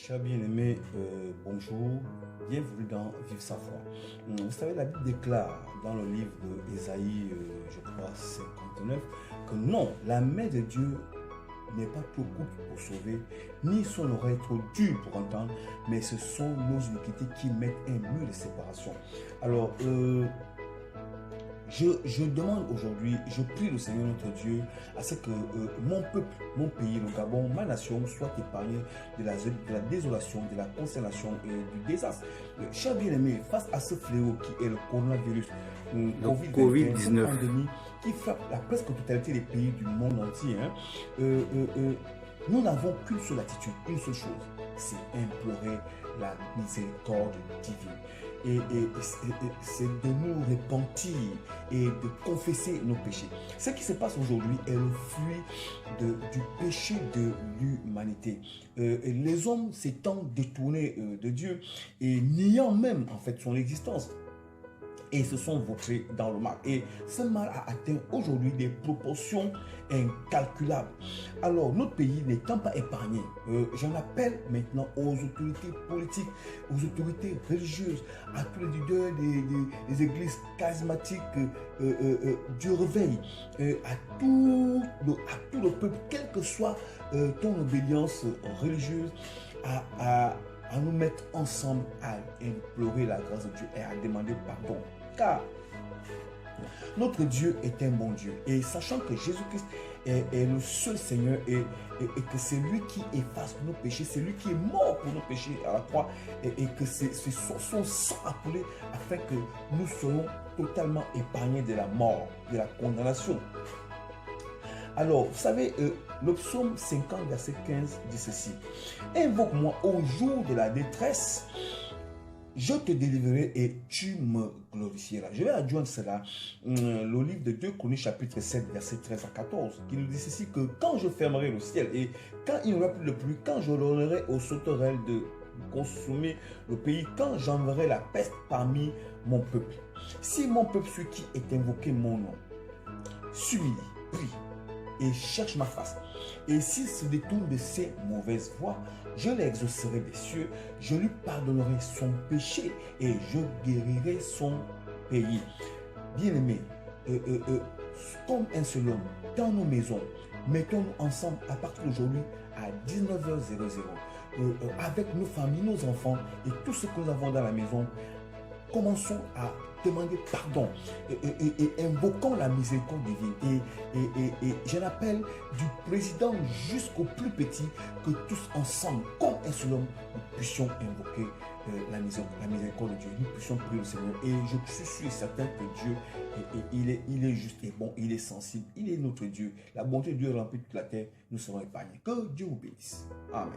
Chers bien-aimés, bonjour, bienvenue dans Vive sa foi. Vous savez, la Bible déclare dans le livre d'Ésaïe, je crois 59, que non, la main de Dieu n'est pas trop courte pour sauver, ni son oreille trop dure pour entendre, mais ce sont nos iniquités qui mettent un mur de séparation. Alors, je demande aujourd'hui, je prie le Seigneur notre Dieu à ce que mon peuple, mon pays, le Gabon, ma nation soit épargné de la désolation, de la consternation et du désastre. Chers bien-aimés, face à ce fléau qui est le coronavirus, COVID-19, cette pandémie qui frappe la presque totalité des pays du monde entier, nous n'avons qu'une seule attitude, une seule chose, c'est implorer la miséricorde divine. Et c'est de nous repentir et de confesser nos péchés. Ce qui se passe aujourd'hui est le fruit du péché de l'humanité. Les hommes s'étant détournés de Dieu et niant même en fait son existence. Et se sont vautrés dans le mal. Et ce mal a atteint aujourd'hui des proportions incalculables. Alors, notre pays n'étant pas épargné, j'en appelle maintenant aux autorités politiques, aux autorités religieuses, à tous les leaders des églises charismatiques du réveil, à tout le peuple, quelle que soit ton obédience religieuse, à nous mettre ensemble à implorer la grâce de Dieu et à demander pardon. Car notre Dieu est un bon Dieu. Et sachant que Jésus-Christ est le seul Seigneur et que c'est lui qui efface nos péchés, c'est lui qui est mort pour nos péchés à la croix et que c'est son sang a coulé afin que nous soyons totalement épargnés de la mort, de la condamnation. Alors, vous savez, le psaume 50, verset 15 dit ceci. « Invoque-moi au jour de la détresse, je te délivrerai et tu me glorifieras. » Je vais adjoindre cela, le livre de 2 Chroniques, chapitre 7, verset 13 à 14, qui nous dit ceci, que quand je fermerai le ciel et quand il n'y aura plus de pluie, quand je donnerai aux sauterelles de consommer le pays, quand j'enverrai la peste parmi mon peuple. Si mon peuple, celui qui est invoqué mon nom, s'humilie, prie, et cherche ma face. Et s'il se détourne de ses mauvaises voies, je l'exaucerai des cieux, je lui pardonnerai son péché et je guérirai son pays. Bien-aimés, comme un seul homme, dans nos maisons, mettons-nous ensemble à partir d'aujourd'hui à 19h00, avec nos familles, nos enfants et tout ce que nous avons dans la maison. Commençons à demander pardon et invoquons la miséricorde divine. Et je l'appelle du président jusqu'au plus petit, que tous ensemble, comme un seul homme, nous puissions invoquer la miséricorde de Dieu. Nous puissions prier le Seigneur. Et je suis sûr et certain que Dieu, il est juste et bon, il est sensible, il est notre Dieu. La bonté de Dieu remplit toute la terre, nous serons épargnés. Que Dieu vous bénisse. Amen.